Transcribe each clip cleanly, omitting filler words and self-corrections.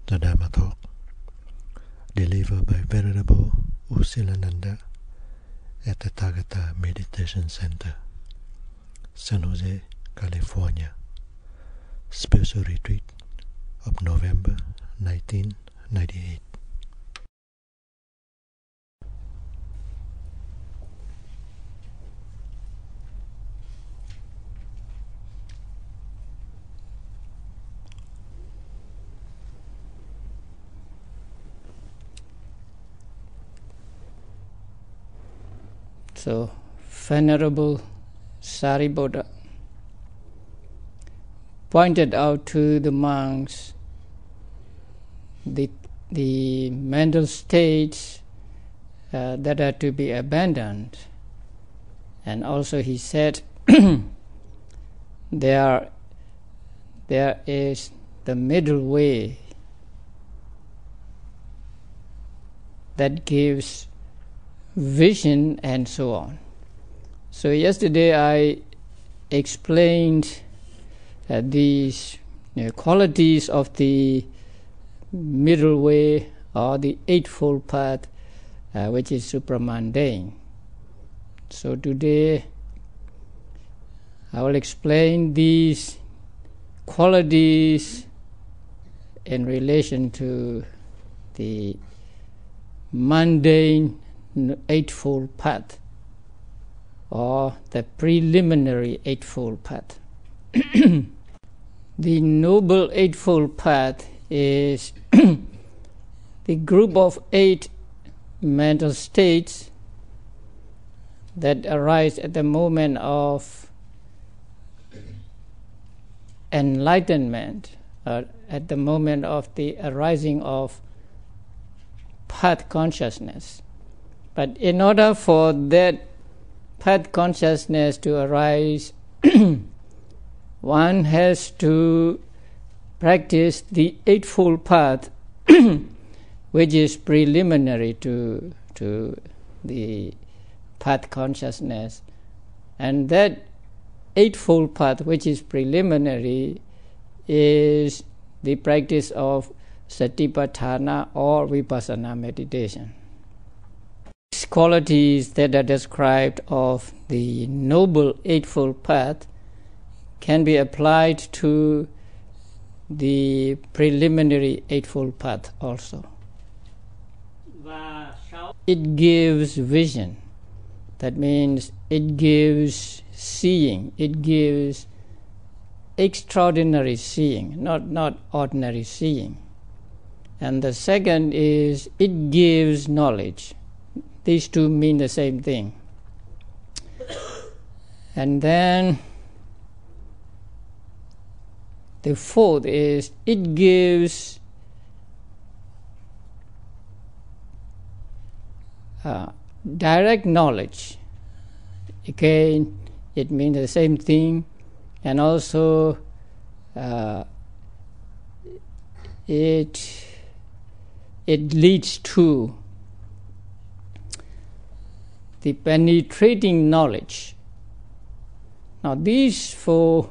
The Dharma Talk, delivered by Venerable Silananda at the Tagata Meditation Center, San Jose, California. Special retreat of November 1998. So, Venerable Sariputta pointed out to the monks the mental states that are to be abandoned, and also he said there is the middle way that gives vision and so on. So yesterday I explained these qualities of the middle way or the Eightfold Path, which is supramundane. So today I will explain these qualities in relation to the mundane Eightfold Path, or the preliminary Eightfold Path. The Noble Eightfold Path is the group of 8 mental states that arise at the moment of enlightenment, or at the moment of the arising of path consciousness. But in order for that path consciousness to arise, one has to practice the Eightfold Path, which is preliminary to the path consciousness. And that Eightfold Path, which is preliminary, is the practice of Satipatthana or Vipassana meditation. These qualities that are described of the Noble Eightfold Path can be applied to the preliminary Eightfold Path also. It gives vision. That means it gives seeing. It gives extraordinary seeing, not ordinary seeing. And the second is it gives knowledge. These two mean the same thing. And then the fourth is it gives direct knowledge. Again, it means the same thing. And also it leads to the penetrating knowledge. Now these 4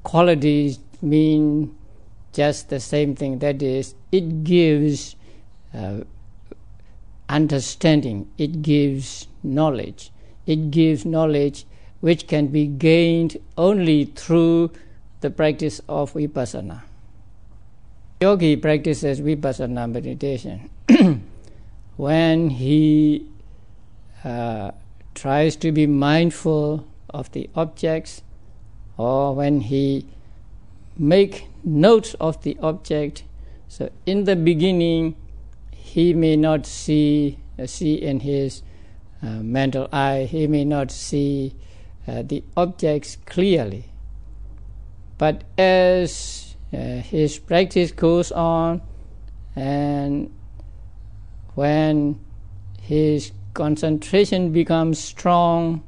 qualities mean just the same thing. That is, it gives understanding, it gives knowledge. It gives knowledge which can be gained only through the practice of vipassana. Yogi practices vipassana meditation when he tries to be mindful of the objects, or when he make notes of the object. So in the beginning he may not see in his mental eye, he may not see the objects clearly. But as his practice goes on, and when his concentration becomes strong,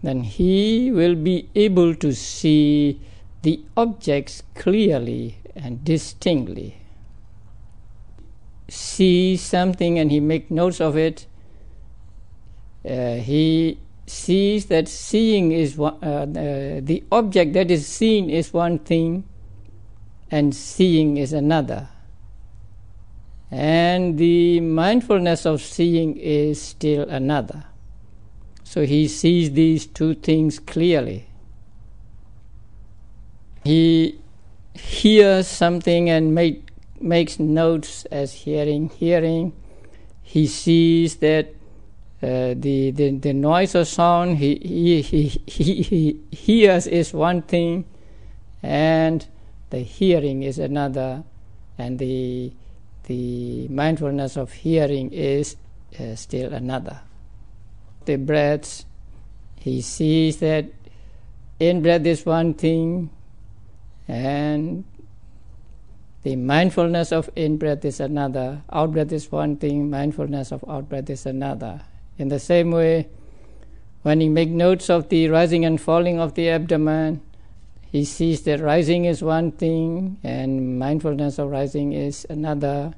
then he will be able to see the objects clearly and distinctly. See something and he makes notes of it. He sees that seeing is the object that is seen is one thing, and seeing is another. And the mindfulness of seeing is still another. So he sees these two things clearly. He hears something and makes notes as hearing. He sees that the noise or sound he hears is one thing, and the hearing is another, and the mindfulness of hearing is still another. The breaths, he sees that in-breath is one thing, and the mindfulness of in-breath is another. Out-breath is one thing, mindfulness of out-breath is another. In the same way, when he makes notes of the rising and falling of the abdomen, he sees that rising is one thing and mindfulness of rising is another.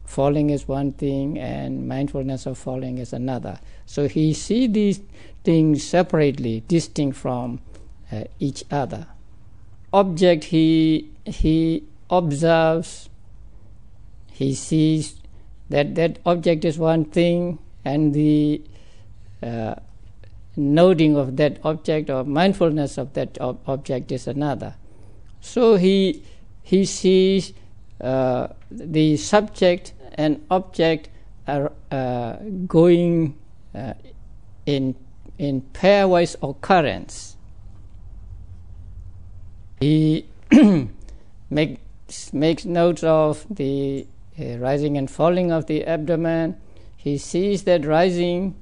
Falling is one thing and mindfulness of falling is another. So he sees these things separately, distinct from each other. Object he observes, he sees that object is one thing, and the noting of that object or mindfulness of that object is another. So he sees the subject and object are going in pairwise occurrence. He makes notes of the rising and falling of the abdomen. He sees that rising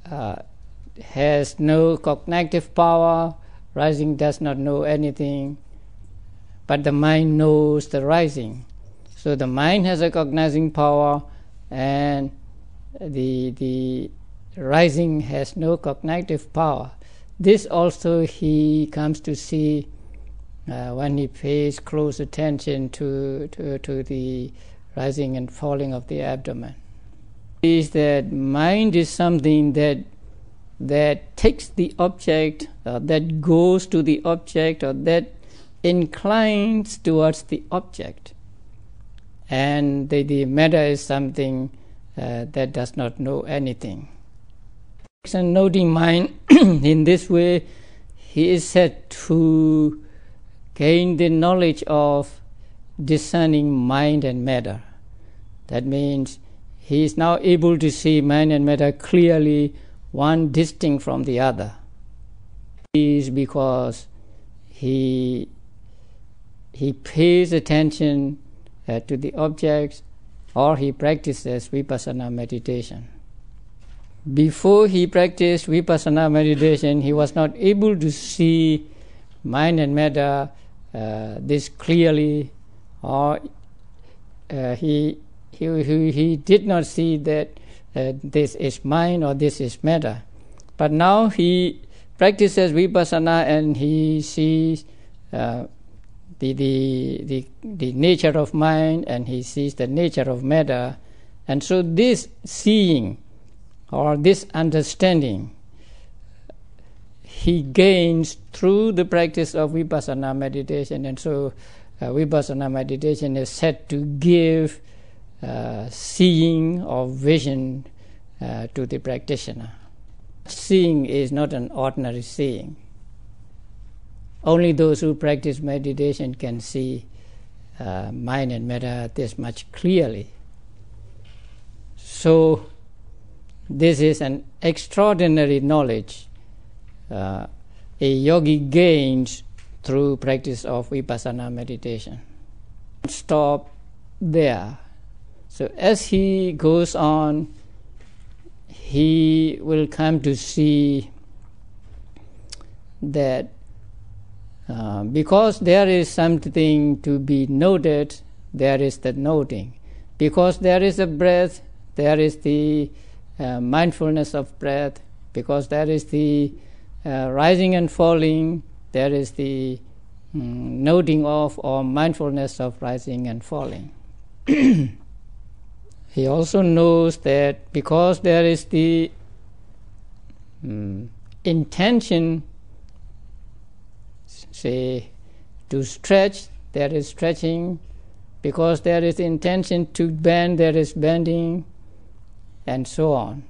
has no cognitive power. Rising does not know anything, but the mind knows the rising. So the mind has a cognizing power, and the rising has no cognitive power. This also he comes to see when he pays close attention to the rising and falling of the abdomen. Is that mind is something that takes the object, that goes to the object, or that inclines towards the object. And the matter is something that does not know anything. And noting mind in this way, he is said to gain the knowledge of discerning mind and matter. That means he is now able to see mind and matter clearly, one distinct from the other. It is because he pays attention to the objects, or he practices vipassana meditation. Before he practiced vipassana meditation, he was not able to see mind and matter this clearly, or he did not see that this is mind or this is matter. But now he practices vipassana and he sees the nature of mind, and he sees the nature of matter. And so this seeing or this understanding he gains through the practice of vipassana meditation. And so vipassana meditation is said to give seeing or vision to the practitioner. Seeing is not an ordinary seeing. Only those who practice meditation can see mind and matter this much clearly. So this is an extraordinary knowledge a yogi gains through practice of vipassana meditation. Stop there. So as he goes on, he will come to see that because there is something to be noted, there is the noting. Because there is a breath, there is the mindfulness of breath. Because there is the rising and falling, there is the noting of or mindfulness of rising and falling. He also knows that because there is the intention, say, to stretch, there is stretching. Because there is intention to bend, there is bending, and so on.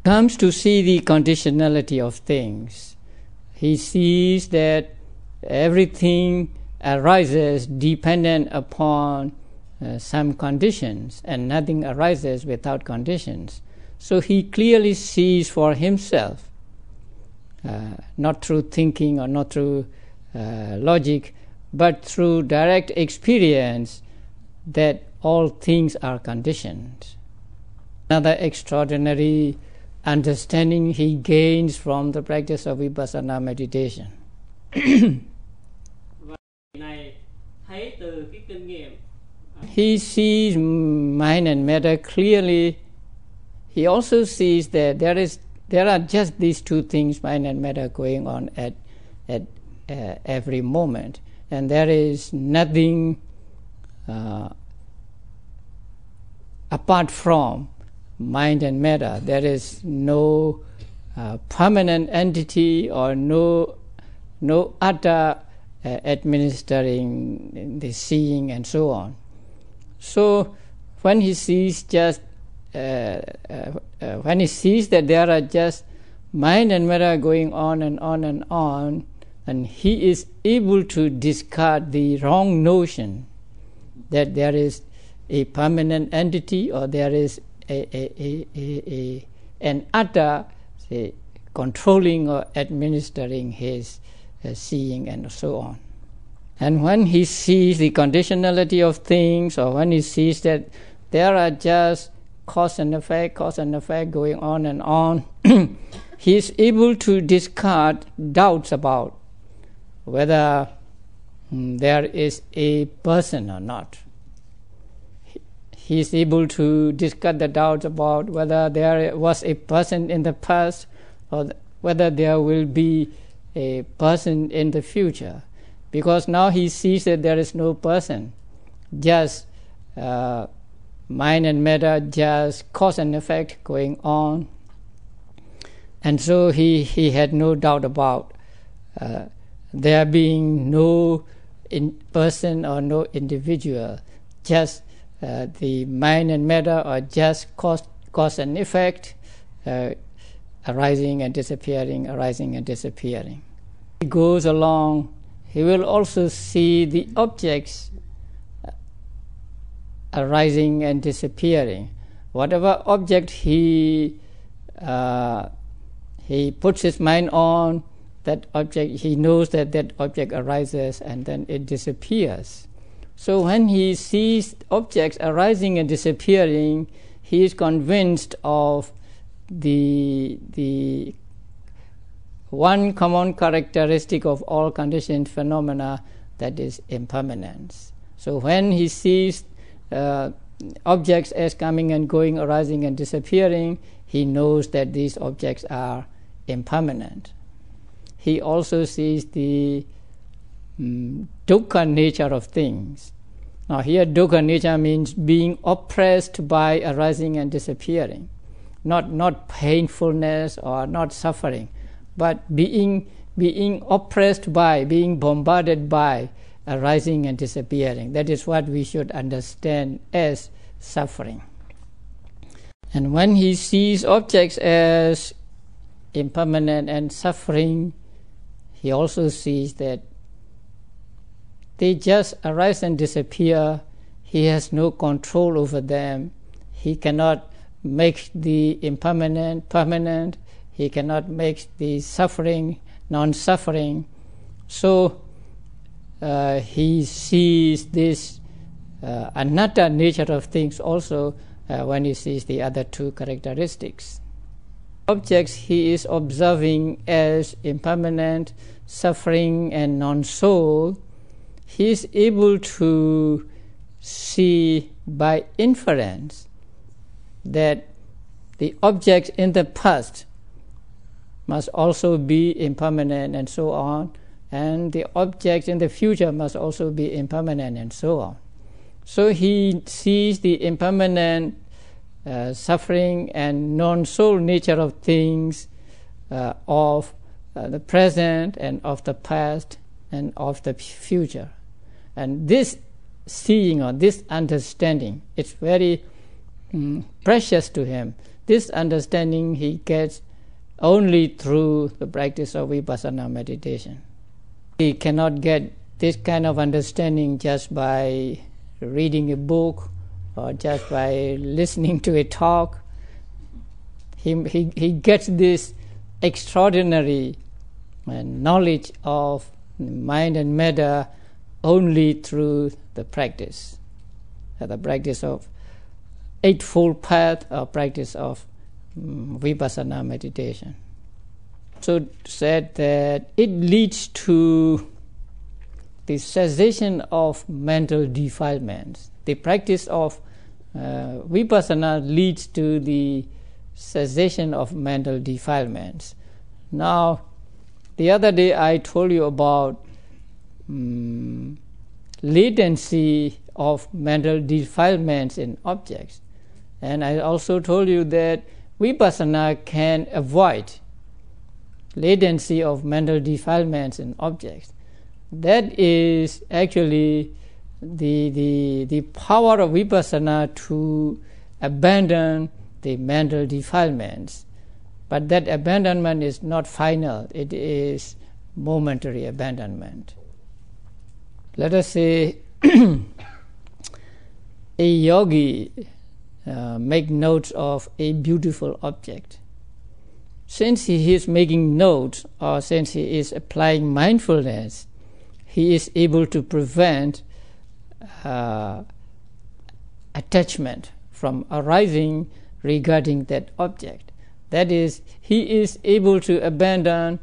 Comes to see the conditionality of things. He sees that everything arises dependent upon some conditions, and nothing arises without conditions. So he clearly sees for himself, not through thinking or not through logic, but through direct experience, that all things are conditioned. Another extraordinary understanding he gains from the practice of vipassana meditation. He sees mind and matter clearly. He also sees that there are just these two things, mind and matter, going on at every moment. And there is nothing apart from mind and matter. There is no permanent entity or no other administering the seeing and so on. So when he sees that there are just mind and matter going on and on and on, and he is able to discard the wrong notion that there is a permanent entity or there is an other, say, controlling or administering his seeing and so on. And when he sees the conditionality of things, or when he sees that there are just cause and effect going on and on, he is able to discard doubts about whether there is a person or not. He is able to discard the doubts about whether there was a person in the past or whether there will be a person in the future. Because now he sees that there is no person, just mind and matter, just cause and effect going on. And so he had no doubt about there being no person or no individual, just the mind and matter are just cause and effect, arising and disappearing, arising and disappearing. He goes along, he will also see the objects arising and disappearing. Whatever object he puts his mind on, that object, he knows that that object arises and then it disappears. So when he sees objects arising and disappearing, he is convinced of the one common characteristic of all conditioned phenomena, that is impermanence. So when he sees objects as coming and going, arising and disappearing, he knows that these objects are impermanent. He also sees the dukkha nature of things. Now here dukkha nature means being oppressed by arising and disappearing. Not painfulness or not suffering, but being oppressed by, being bombarded by arising and disappearing. That is what we should understand as suffering. And when he sees objects as impermanent and suffering, he also sees that they just arise and disappear. He has no control over them. He cannot make the impermanent permanent. He cannot make the suffering non-suffering. So he sees this anatta nature of things also when he sees the other two characteristics. Objects he is observing as impermanent, suffering and non-soul, he is able to see by inference that the objects in the past must also be impermanent and so on, and the objects in the future must also be impermanent and so on. So he sees the impermanent suffering and non-soul nature of things of the present and of the past and of the future. And this seeing or this understanding, it's very precious to him. This understanding he gets only through the practice of vipassana meditation. He cannot get this kind of understanding just by reading a book or just by listening to a talk. He gets this extraordinary knowledge of mind and matter only through the practice of Eightfold Path or practice of vipassana meditation. So said that it leads to the cessation of mental defilements. The practice of vipassana leads to the cessation of mental defilements. Now, the other day I told you about latency of mental defilements in objects. And I also told you that vipassana can avoid latency of mental defilements in objects. That is actually the power of vipassana to abandon the mental defilements. But that abandonment is not final, it is momentary abandonment. Let us say a yogi make notes of a beautiful object. Since he is making notes, or since he is applying mindfulness, he is able to prevent attachment from arising regarding that object. That is, he is able to abandon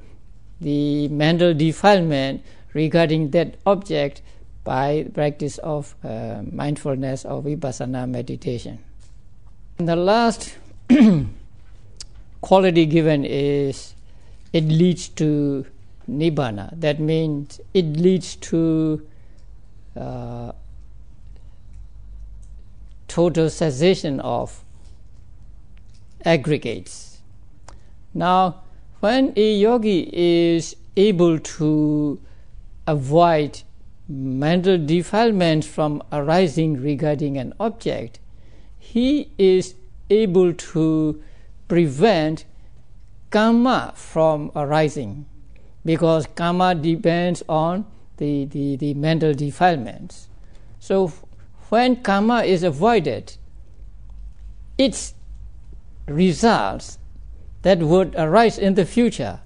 the mental defilement regarding that object by practice of mindfulness or vipassana meditation. And the last quality given is it leads to nibbana. That means it leads to total cessation of aggregates. Now, when a yogi is able to avoid mental defilements from arising regarding an object, he is able to prevent karma from arising, because karma depends on the mental defilements. So when karma is avoided, its results that would arise in the future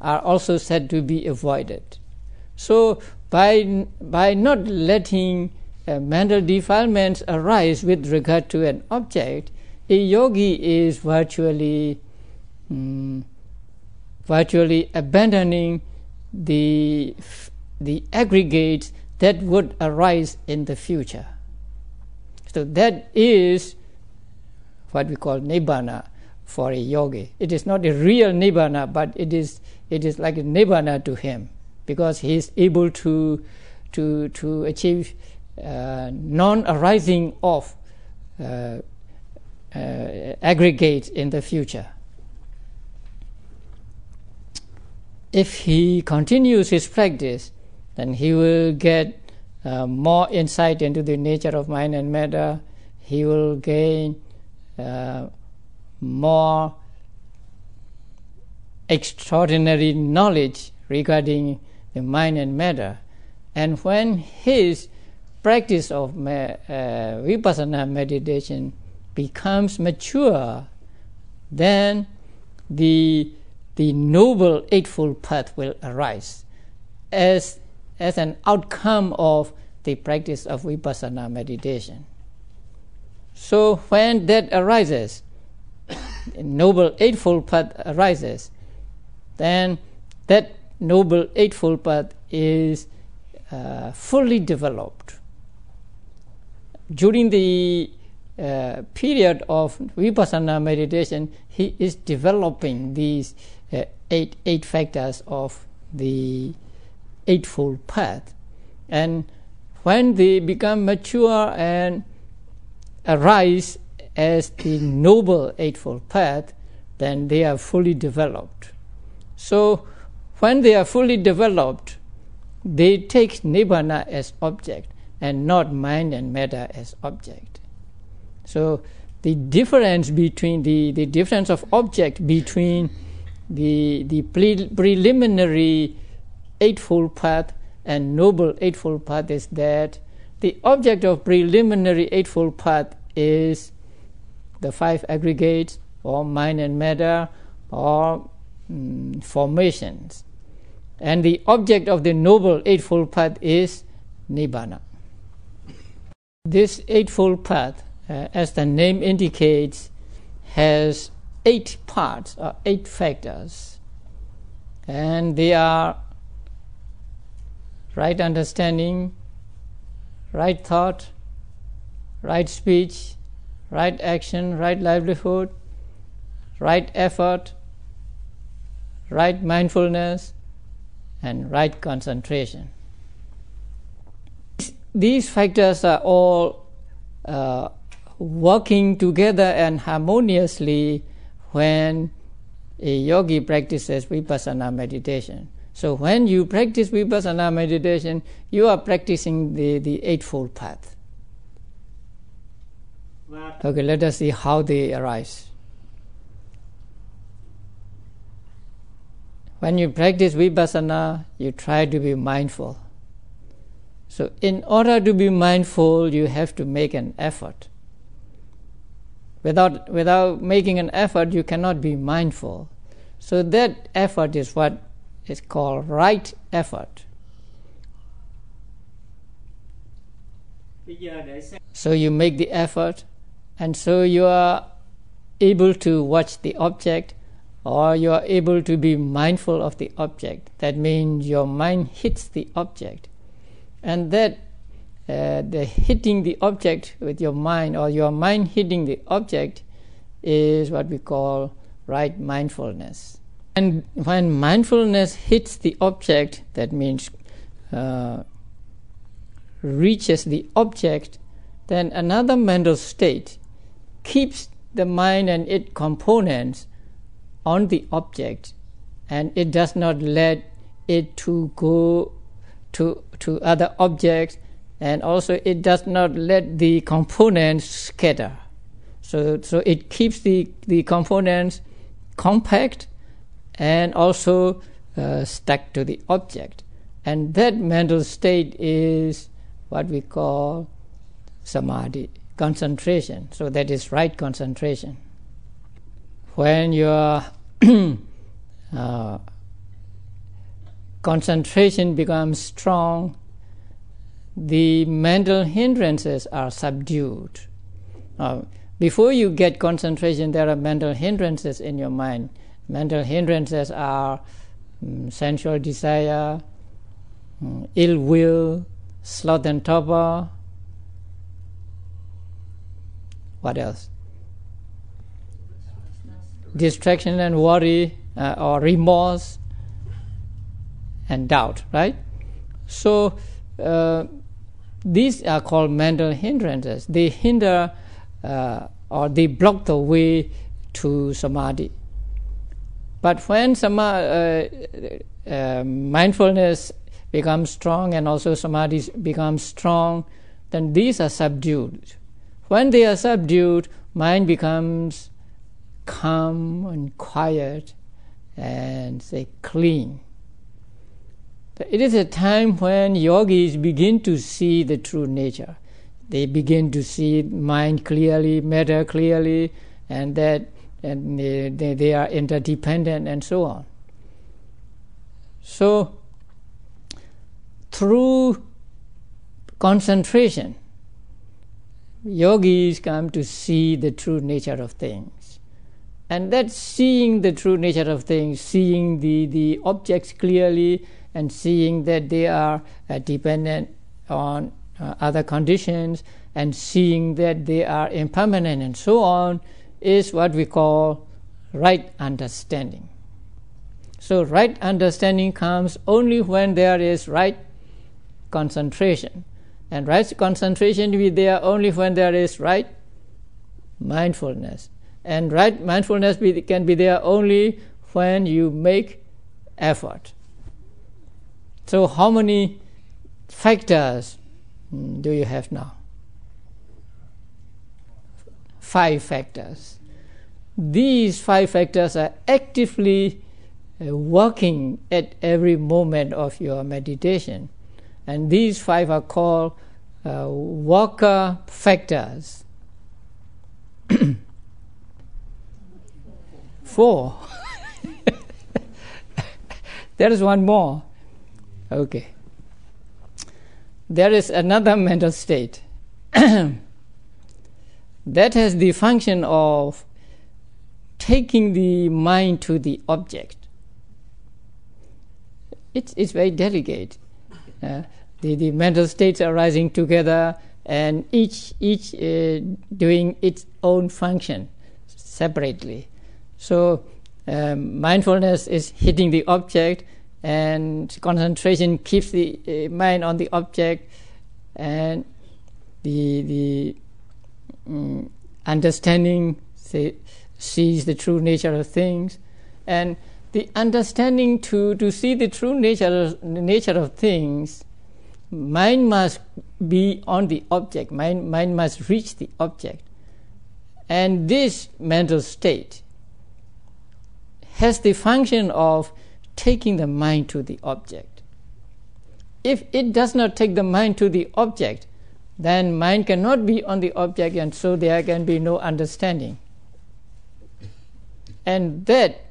are also said to be avoided. So by not letting mental defilements arise with regard to an object, a yogi is virtually abandoning the aggregates that would arise in the future. So that is what we call nibbana for a yogi. It is not a real nibbana, but it is like a nibbana to him, because he is able to achieve non-arising of aggregates in the future. If he continues his practice, then he will get more insight into the nature of mind and matter. He will gain more extraordinary knowledge regarding the mind and matter. And when his practice of vipassana meditation becomes mature, then the noble Eightfold Path will arise as an outcome of the practice of vipassana meditation. So when that arises, the noble Eightfold Path arises, then that noble Eightfold Path is fully developed. During the period of vipassana meditation, he is developing these eight factors of the Eightfold Path. And when they become mature and arise as the noble Eightfold Path, then they are fully developed. So when they are fully developed, they take nibbana as object and not mind and matter as object. So the difference between the difference of object between the preliminary Eightfold Path and Noble Eightfold Path is that the object of preliminary Eightfold Path is the five aggregates, or mind and matter, or formations. And the object of the Noble Eightfold Path is Nibbana. This Eightfold Path, as the name indicates, has 8 parts or 8 factors. And they are right understanding, right thought, right speech, right action, right livelihood, right effort, right mindfulness, and right concentration. These factors are all working together and harmoniously when a yogi practices vipassana meditation. So when you practice vipassana meditation, you are practicing the Eightfold Path. Okay, let us see how they arise. When you practice vipassana, you try to be mindful. So in order to be mindful, you have to make an effort. Without making an effort, you cannot be mindful. So that effort is what is called right effort. So you make the effort, and so you are able to watch the object, or you are able to be mindful of the object. That means your mind hits the object. And that the hitting the object with your mind, or your mind hitting the object, is what we call right mindfulness. And when mindfulness hits the object, that means reaches the object, then another mental state keeps the mind and its components on the object, and it does not let it to go to other objects, and also it does not let the components scatter. So it keeps the components compact and also stuck to the object. And that mental state is what we call samadhi, concentration. So that is right concentration. When your concentration becomes strong, the mental hindrances are subdued. Before you get concentration, there are mental hindrances in your mind. Mental hindrances are sensual desire, ill will, sloth and torpor. What else? Distraction and worry, or remorse and doubt, right? So these are called mental hindrances. They hinder or they block the way to samadhi. But when mindfulness becomes strong and also samadhi becomes strong, then these are subdued. When they are subdued, mind becomes calm and quiet and say clean. It is a time when yogis begin to see the true nature. They begin to see mind clearly, matter clearly, and that they are interdependent and so on. So through concentration, yogis come to see the true nature of things. And that seeing the true nature of things, seeing the objects clearly, and seeing that they are dependent on other conditions, and seeing that they are impermanent and so on, is what we call right understanding. So right understanding comes only when there is right concentration. And right concentration will be there only when there is right mindfulness. And right mindfulness can be there only when you make effort. So how many factors do you have now? 5 factors. These 5 factors are actively working at every moment of your meditation. And these 5 are called worker factors. 4. There is one more. Okay. There is another mental state that has the function of taking the mind to the object. It's very delicate. The mental states are rising together, and each doing its own function separately. So mindfulness is hitting the object, and concentration keeps the mind on the object, and the understanding sees the true nature of things, and the understanding to see the true nature of things, mind must be on the object, mind must reach the object. And this mental state has the function of taking the mind to the object. If it does not take the mind to the object, then mind cannot be on the object, and so there can be no understanding. And that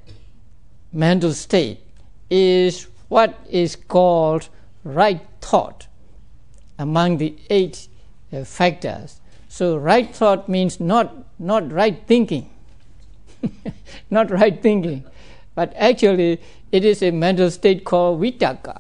mental state is what is called right thought among the 8 factors. So right thought means not right thinking, not right thinking, but actually it is a mental state called vitaka.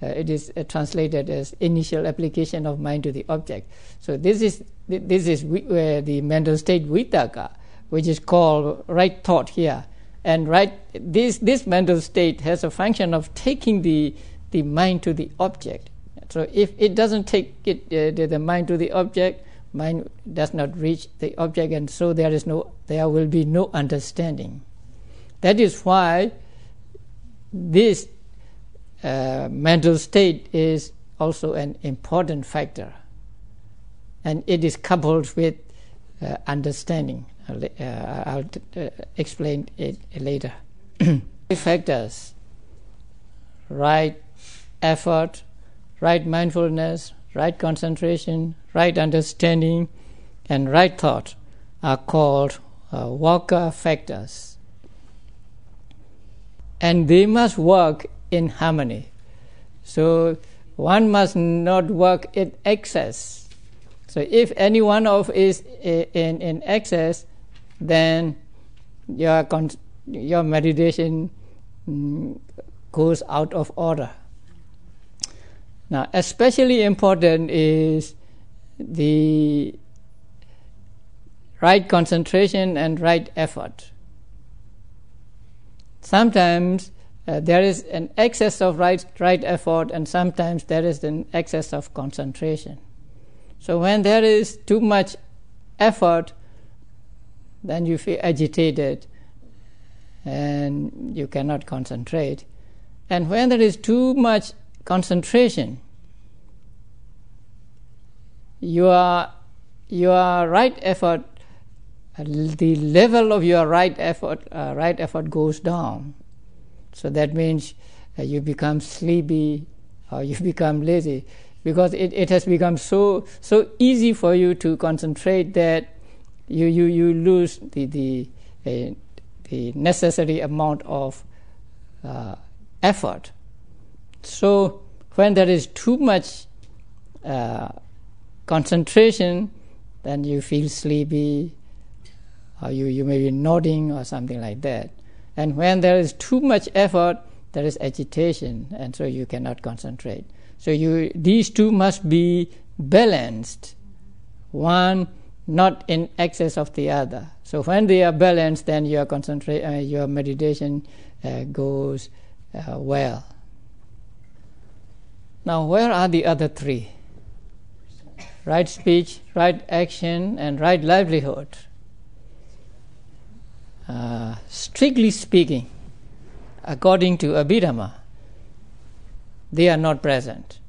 It is translated as initial application of mind to the object. So this is the mental state vitaka, which is called right thought here. And this mental state has a function of taking the mind to the object. So if it doesn't take the mind to the object, mind does not reach the object, and so there will be no understanding. That is why this mental state is also an important factor, and it is coupled with understanding. I'll explain it later. Factors: right effort, right mindfulness, right concentration, right understanding, and right thought are called worker factors. And they must work in harmony. So one must not work in excess. So if any one of is in excess, then your meditation goes out of order. Now, especially important is the right concentration and right effort. Sometimes there is an excess of right effort, and sometimes there is an excess of concentration. So when there is too much effort, then you feel agitated and you cannot concentrate. And when there is too much concentration, your right effort, the level of your right effort goes down. So that means you become sleepy or you become lazy, because it has become so easy for you to concentrate that you lose the necessary amount of effort. So when there is too much concentration, then you feel sleepy, or you may be nodding or something like that. And when there is too much effort, there is agitation, and so you cannot concentrate. So these two must be balanced, one not in excess of the other. So when they are balanced, then your meditation goes well. Now, where are the other 3? Right speech, right action, and right livelihood. Strictly speaking, according to Abhidhamma, they are not present.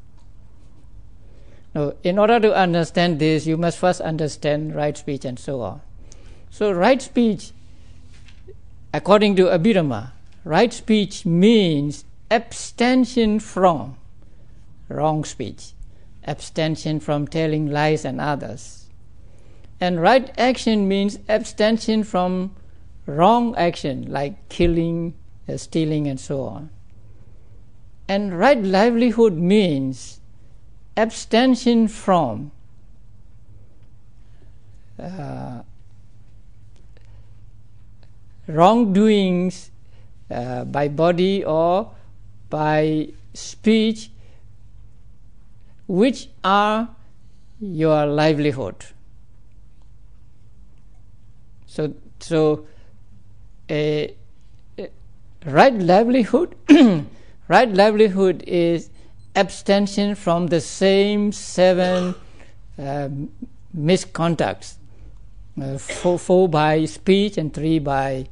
Now, in order to understand this, you must first understand right speech and so on. So right speech, according to Abhidhamma, right speech means abstention from wrong speech, abstention from telling lies and others. And right action means abstention from wrong action like killing, stealing and so on. And right livelihood means abstention from wrongdoings by body or by speech which are your livelihood. So a right livelihood right livelihood is abstention from the same 7 misconducts, 4 by speech and 3 by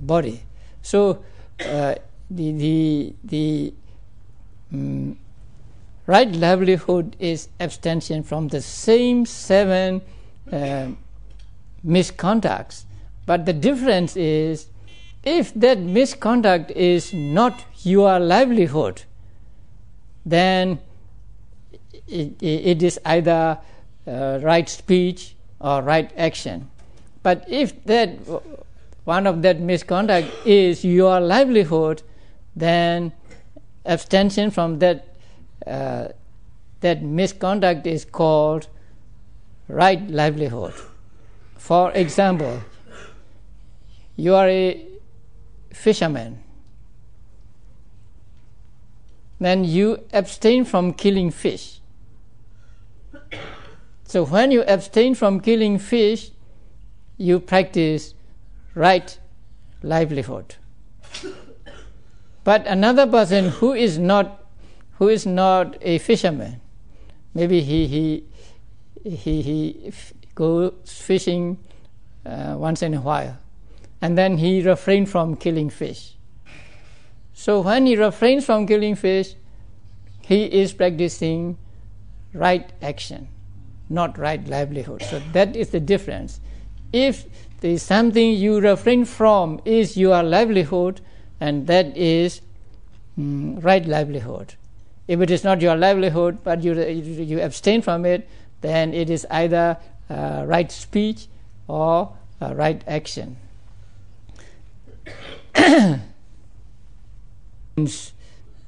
body. So the right livelihood is abstention from the same 7 misconducts. But the difference is, if that misconduct is not your livelihood, then it is either right speech or right action. But if that one of that misconduct is your livelihood, then abstention from that misconduct is called right livelihood. For example, you are a fisherman, then you abstain from killing fish. So when you abstain from killing fish, you practice right livelihood. But another person who is not a fisherman, maybe he goes fishing once in a while, and then he refrains from killing fish. So when he refrains from killing fish, he is practicing right action, not right livelihood. So that is the difference. If there is something you refrain from is your livelihood, and that is right livelihood. If it is not your livelihood, but you abstain from it, then it is either right speech or right action.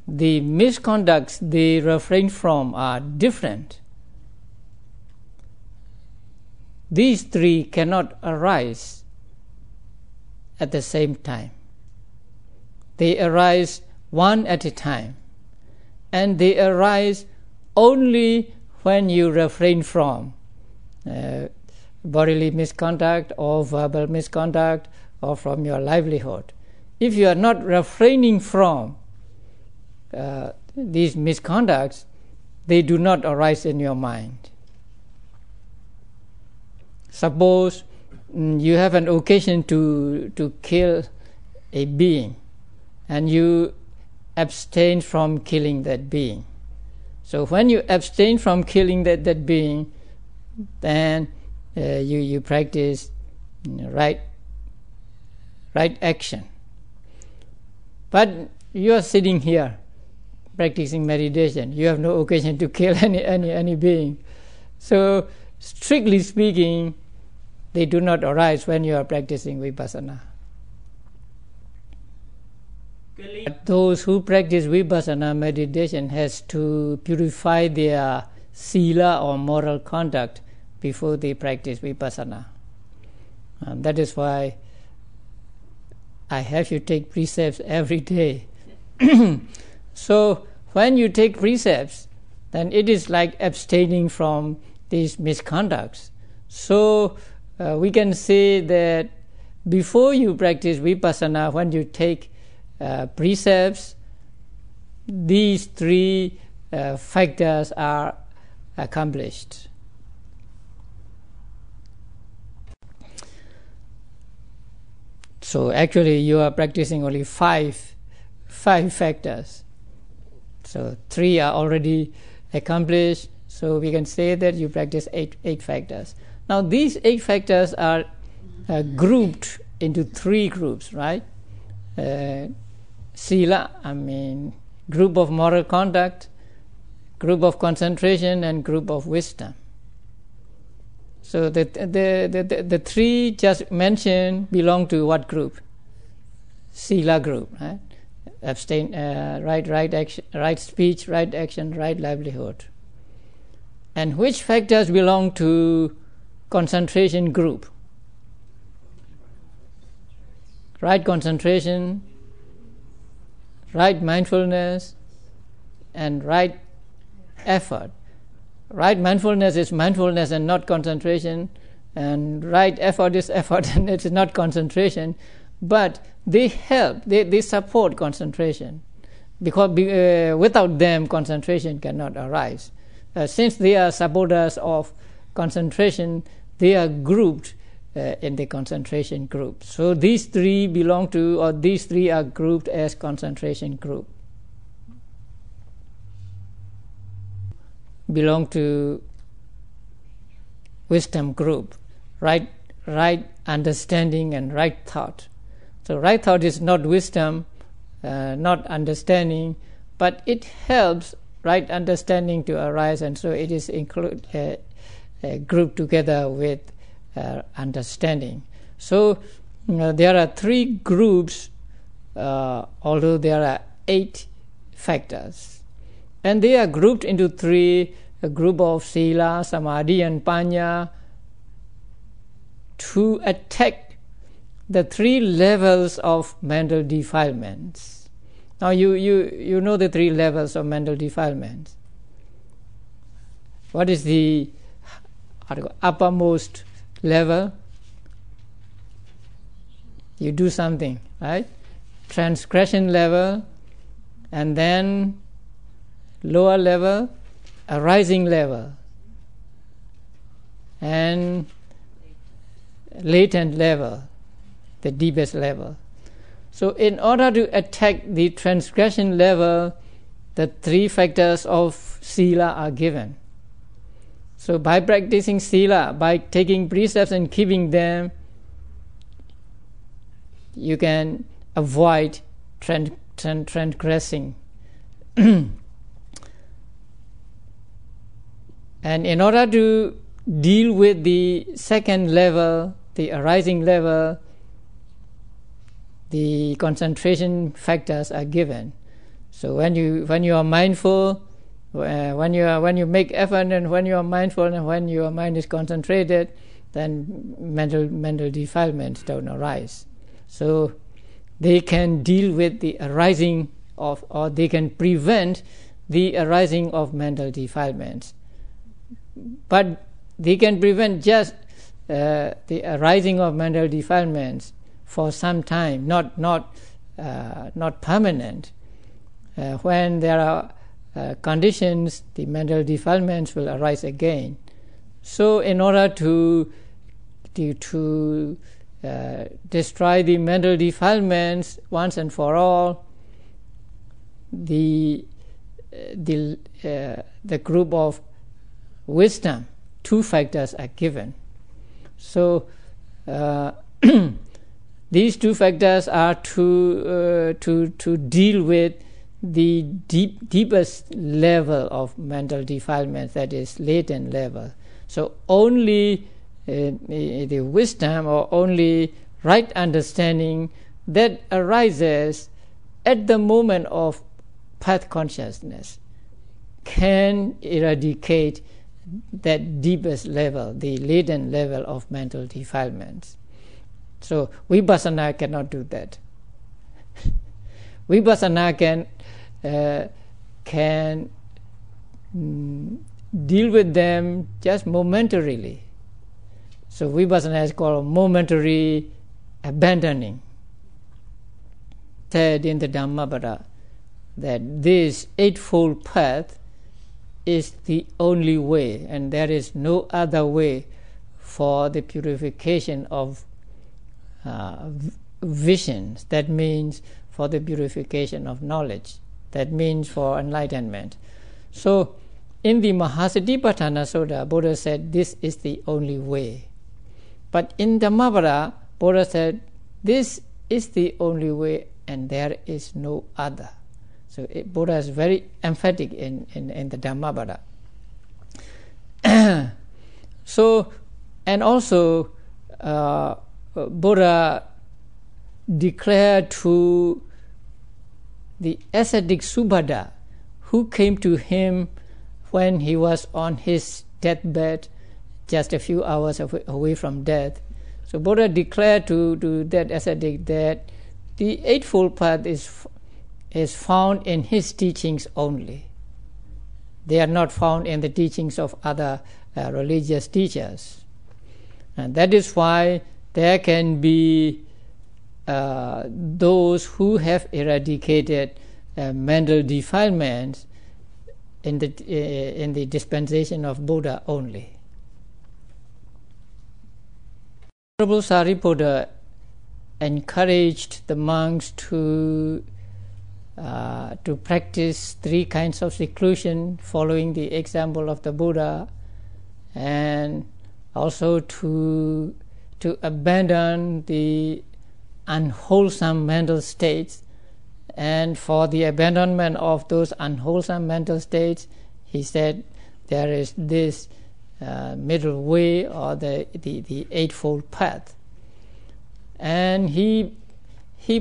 The misconducts they refrain from are different. These 3 cannot arise at the same time. They arise one at a time, and they arise only when you refrain from bodily misconduct or verbal misconduct or from your livelihood. If you are not refraining from these misconducts, they do not arise in your mind. Suppose you have an occasion to kill a being, and you abstain from killing that being. So when you abstain from killing that being, then you practice right action. But you are sitting here practicing meditation. You have no occasion to kill any being. So strictly speaking, they do not arise when you are practicing vipassana. But those who practice vipassana meditation has to purify their sila or moral conduct before they practice vipassana. That is why I have you take precepts every day. So when you take precepts, then it is like abstaining from these misconducts. So we can say that before you practice vipassana, when you take precepts, these 3 factors are accomplished. So actually you are practicing only five factors. So 3 are already accomplished. So we can say that you practice 8 factors. Now these 8 factors are grouped into 3 groups, right? Sila, group of moral conduct, group of concentration, and group of wisdom. So the 3 just mentioned belong to what group? Sila group, right? Right action, right speech, right action, right livelihood. And which factors belong to concentration group? Right concentration, right mindfulness, and right effort. Right mindfulness is mindfulness and not concentration, and right effort is effort and it is not concentration, but they help, they support concentration, because without them concentration cannot arise. Since they are supporters of concentration, they are grouped in the concentration group. So these 3 belong to, or these 3 are grouped as concentration group. Belong to wisdom group, right understanding and right thought. So right thought is not wisdom, not understanding, but it helps right understanding to arise, and so it is grouped together with understanding. So there are 3 groups, although there are 8 factors, and they are grouped into 3: a group of Sila, Samadhi, and Panya, to attack the 3 levels of mental defilements. Now you know the 3 levels of mental defilements. What is the uppermost level? You do something, right? Transgression level, and then lower level, arising level, and latent level, the deepest level. So in order to attack the transgression level, the 3 factors of Sila are given. So by practicing Sila, by taking precepts and keeping them, you can avoid transgressing. And in order to deal with the second level, the arising level, the concentration factors are given. So when you are mindful, when you make effort, and when you are mindful, and when your mind is concentrated, then mental defilements don't arise. So they can deal with the arising of, or they can prevent the arising of mental defilements. But they can prevent just the arising of mental defilements for some time, not permanent. When there are conditions, the mental defilements will arise again. So in order to destroy the mental defilements once and for all, the group of wisdom, 2 factors are given. So these 2 factors are to deal with the deepest level of mental defilement, that is latent level. So only the wisdom, or only right understanding that arises at the moment of path consciousness, can eradicate that deepest level, the latent level of mental defilements. So vipassana cannot do that. Vipassana can deal with them just momentarily. So vipassana is called momentary abandoning. Said in the Dhammapada that this eightfold path is the only way, and there is no other way for the purification of visions. That means for the purification of knowledge. That means for enlightenment. So in the Mahasatipatthana Sutta, Buddha said this is the only way. But in Dhammappada, Buddha said this is the only way and there is no other. So Buddha is very emphatic in the Dhammappada. So, and also Buddha declared to the ascetic Subhadda, who came to him when he was on his deathbed, just a few hours away from death. So Buddha declared to that ascetic that the Eightfold Path is found in his teachings only. They are not found in the teachings of other religious teachers. And that is why there can be those who have eradicated mental defilements in the dispensation of Buddha only. Honorable Sariputta encouraged the monks to practice 3 kinds of seclusion following the example of the Buddha, and also to abandon the unwholesome mental states. And for the abandonment of those unwholesome mental states, he said there is this middle way, or the Eightfold Path. And he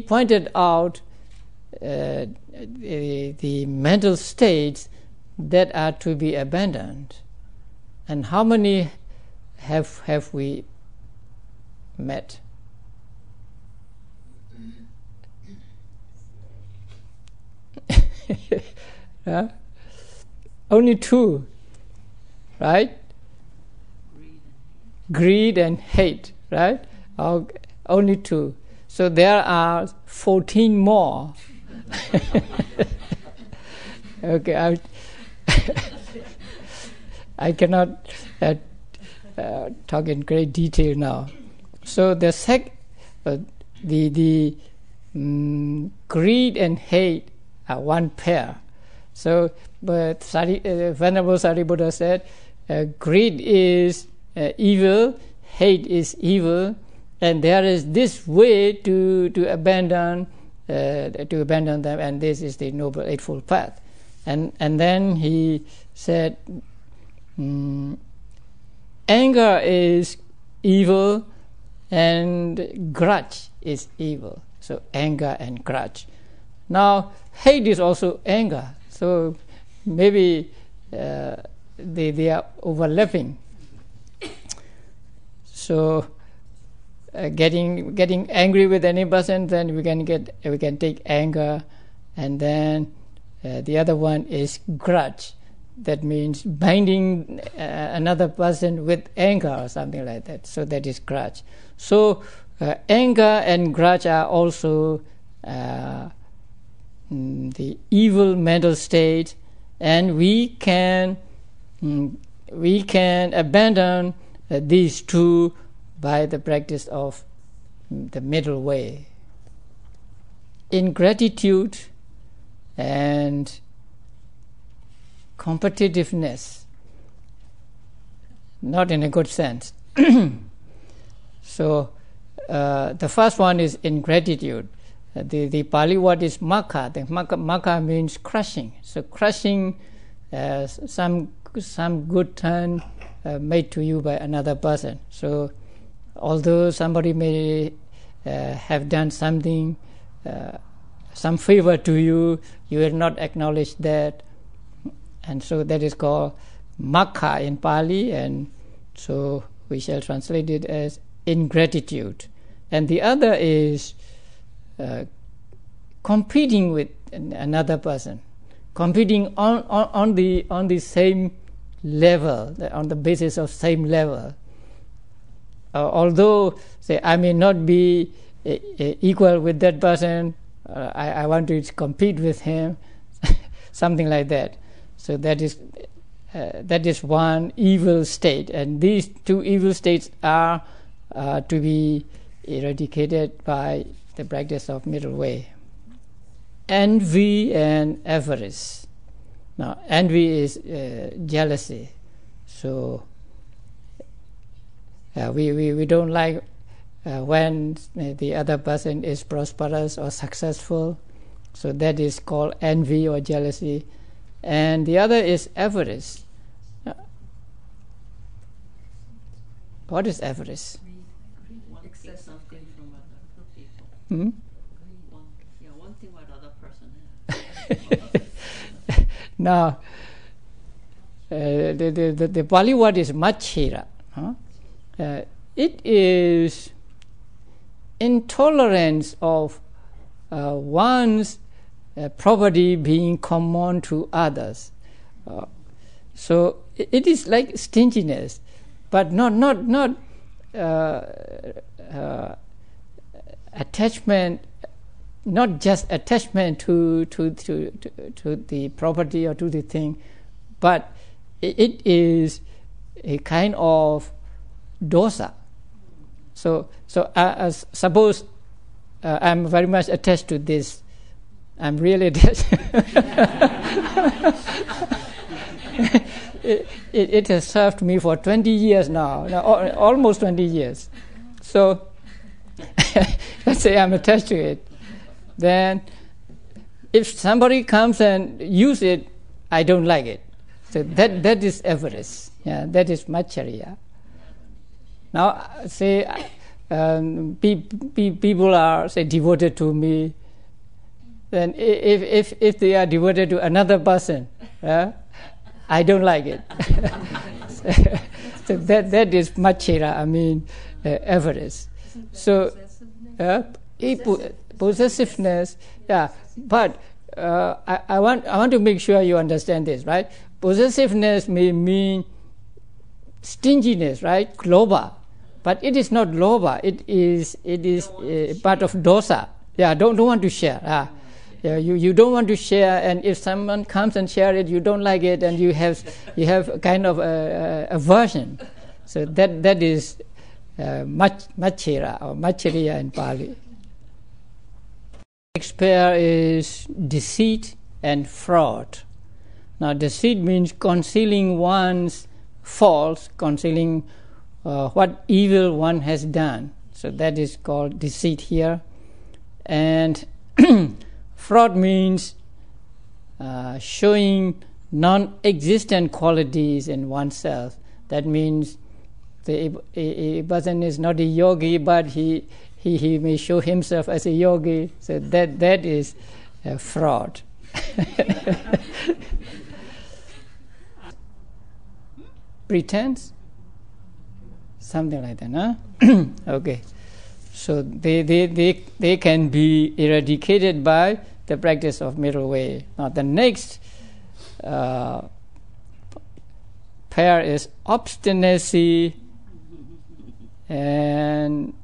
pointed out the mental states that are to be abandoned. And how many have we met? Only 2, right? Greed and hate, right? Only 2. So there are 14 more. Okay, I cannot talk in great detail now. So the greed and hate are one pair. So, but Venerable Sariputta said, greed is evil, hate is evil, and there is this way to abandon them, and this is the Noble Eightfold Path. And then he said, anger is evil and grudge is evil. So anger and grudge. Now hate is also anger. So maybe they are overlapping. So getting angry with any person, then we can take anger, and then the other one is grudge. That means binding another person with anger or something like that. So that is grudge. So anger and grudge are also the evil mental state, and we can abandon these 2 by the practice of the middle way. Ingratitude and competitiveness, not in a good sense. So the first one is ingratitude. The Pali word is makha. The makha means crushing. So crushing some good turn made to you by another person. So although somebody may have done something, some favor to you, you will not acknowledge that. And so that is called makha in Pali, and so we shall translate it as ingratitude. And the other is competing with another person, competing on the same level, on the basis of same level. Although, say, I may not be equal with that person, I want to compete with him, something like that. So that is one evil state, and these 2 evil states are to be eradicated by the practice of middle way. envy and avarice. Now, envy is jealousy. So we don't like when the other person is prosperous or successful. So that is called envy or jealousy. And the other is avarice. What is avarice? Accept something from other people. One thing what other person has. Now, the Pali word is machira. It is intolerance of one's property being common to others. So it is like stinginess, but not attachment, not just attachment to the property or to the thing, but it is a kind of dosa. So suppose I'm very much attached to this. I'm really attached. It has served me for 20 years now, almost 20 years. So let's say I'm attached to it. Then if somebody comes and use it, I don't like it. So that is avarice. Yeah, that is macharya. Now, say people are, say, devoted to me. Then if they are devoted to another person, I don't like it. So that is machira, avarice. So possessiveness, yeah. But I want to make sure you understand this, right? Possessiveness may mean stinginess, right? Lobha. But it is not lobha. It is part of dosa. Yeah, don't want to share. Yeah, you don't want to share, and if someone comes and share it, you don't like it, and you have kind of aversion. So that is machira or machiriya in Pali. Next pair is deceit and fraud. Now, deceit means concealing one's faults, concealing what evil one has done. So that is called deceit here. And fraud means showing non-existent qualities in oneself. That means a person is not a yogi, but he may show himself as a yogi. So that is fraud. Pretense? Something like that, huh? Okay. So they can be eradicated by the practice of middle way. Now the next pair is obstinacy, and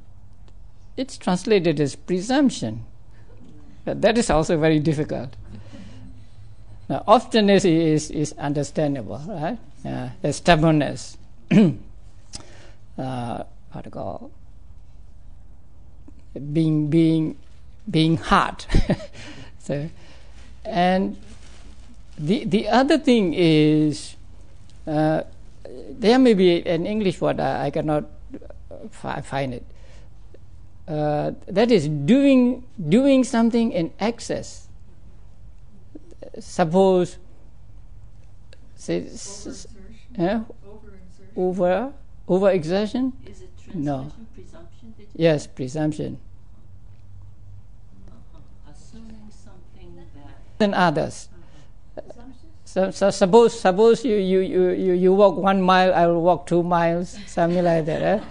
it's translated as presumption. But that is also very difficult. Now obstinacy is understandable, right? The stubbornness. What to call? Being hard. So, and the other thing is there may be an English word, I cannot find it. That is doing something in excess. Suppose, say, over exertion. Is it translation? No. Presumption? Yes, presumption. Assuming something that Than others. So suppose you walk 1 mile, I will walk 2 miles, something like that.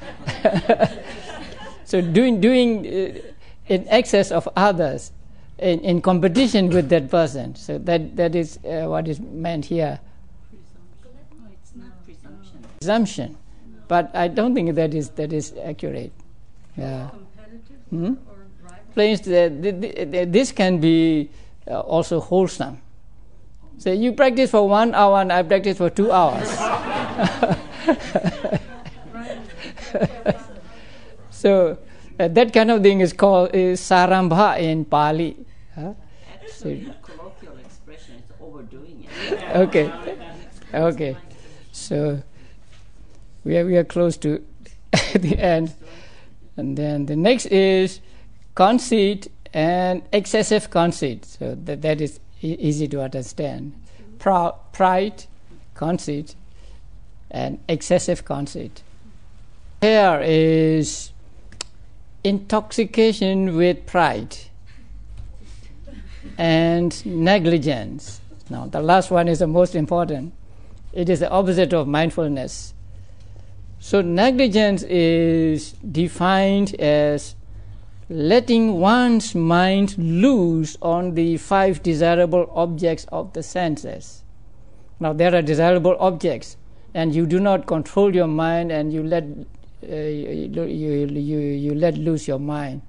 So doing in excess of others, in competition with that person. So that is what is meant here. presumption. No, it's not presumption. Presumption, but I don't think that is accurate. Yeah. Competitive or rival? Plains this can be also wholesome. So you practice for 1 hour and I practice for 2 hours. So that kind of thing is called sarambha in Pali. So So, colloquial expression is overdoing it. okay. So we are close to the end. And then the next is conceit and excessive conceit. So that is easy to understand. Pride, conceit, and excessive conceit. Here is intoxication with pride and negligence. Now, the last one is the most important. It is the opposite of mindfulness. So, negligence is defined as letting one's mind loose on the 5 desirable objects of the senses. Now, there are desirable objects, and you do not control your mind, and you let you let loose your mind,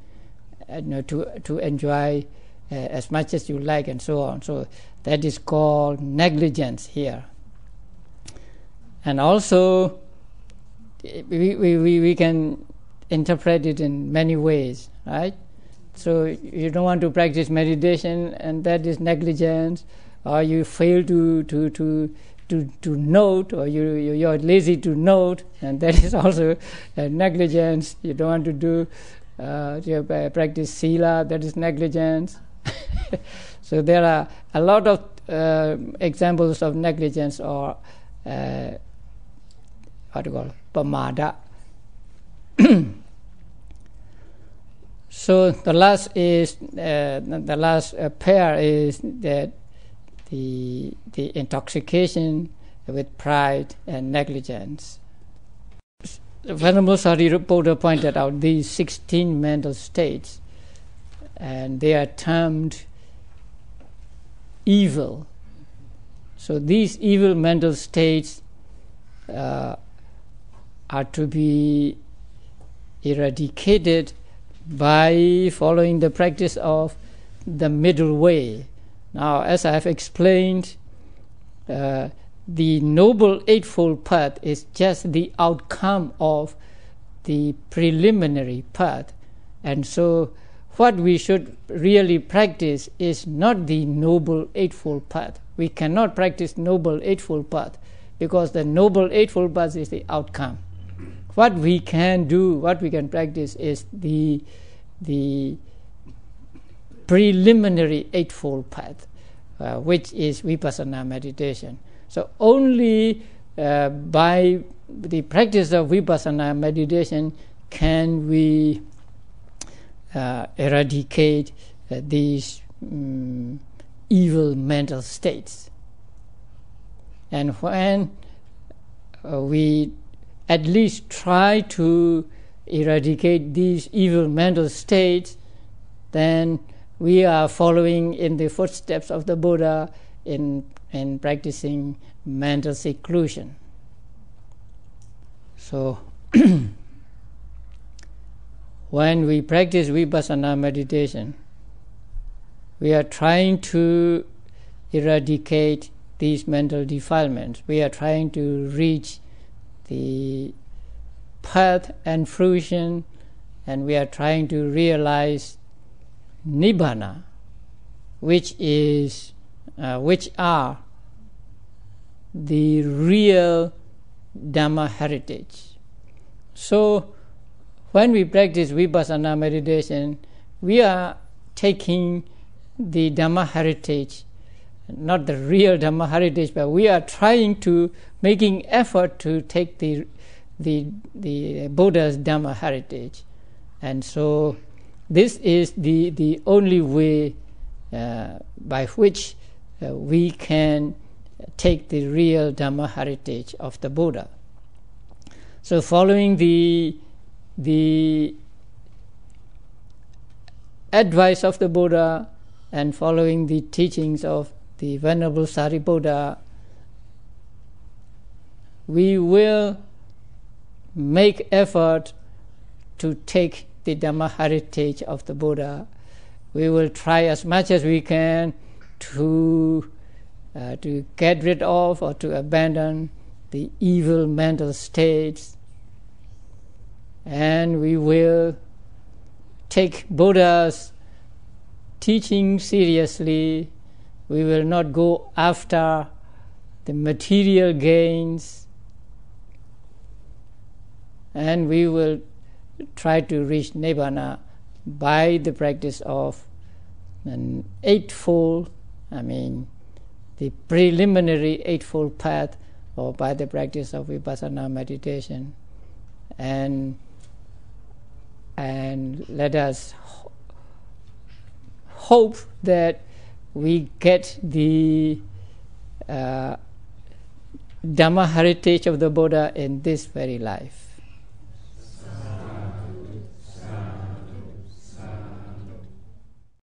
to enjoy as much as you like, and so on. So that is called negligence here. And also, we can interpret it in many ways, right? So you don't want to practice meditation, and that is negligence, or you fail to note, or you're lazy to note, and that is also negligence. You don't want to do practice sila, that is negligence. So there are a lot of examples of negligence, or what do you call it? Pamada. So the last pair is that the intoxication with pride and negligence. Venerable Sariputta pointed out these 16 mental states, and they are termed evil. So these evil mental states are to be eradicated by following the practice of the middle way. Now, as I have explained, the Noble Eightfold Path is just the outcome of the preliminary path. And so what we should really practice is not the Noble Eightfold Path. We cannot practice Noble Eightfold Path because the Noble Eightfold Path is the outcome. What we can do, what we can practice is the preliminary Eightfold Path, which is vipassana meditation. So only by the practice of vipassana meditation can we eradicate these evil mental states. And when we at least try to eradicate these evil mental states, then we are following in the footsteps of the Buddha in practicing mental seclusion. So when we practice vipassana meditation, we are trying to eradicate these mental defilements. We are trying to reach the path and fruition, and we are trying to realize nibbana, which are the real Dhamma heritage. So when we practice vipassana meditation, we are taking the Dhamma heritage, not the real Dhamma heritage, but we are trying to making effort to take the Buddha's Dhamma heritage. And so this is the only way by which we can take the real Dhamma heritage of the Buddha. So following the advice of the Buddha and following the teachings of the Venerable Sariputta, we will make effort to take the Dhamma heritage of the Buddha. We will try as much as we can to get rid of or to abandon the evil mental states, and we will take Buddha's teaching seriously. We will not go after the material gains, and we will try to reach Nibbana by the practice of an eightfold, the preliminary eightfold path, or by the practice of vipassana meditation. And let us hope that we get the Dhamma heritage of the Buddha in this very life.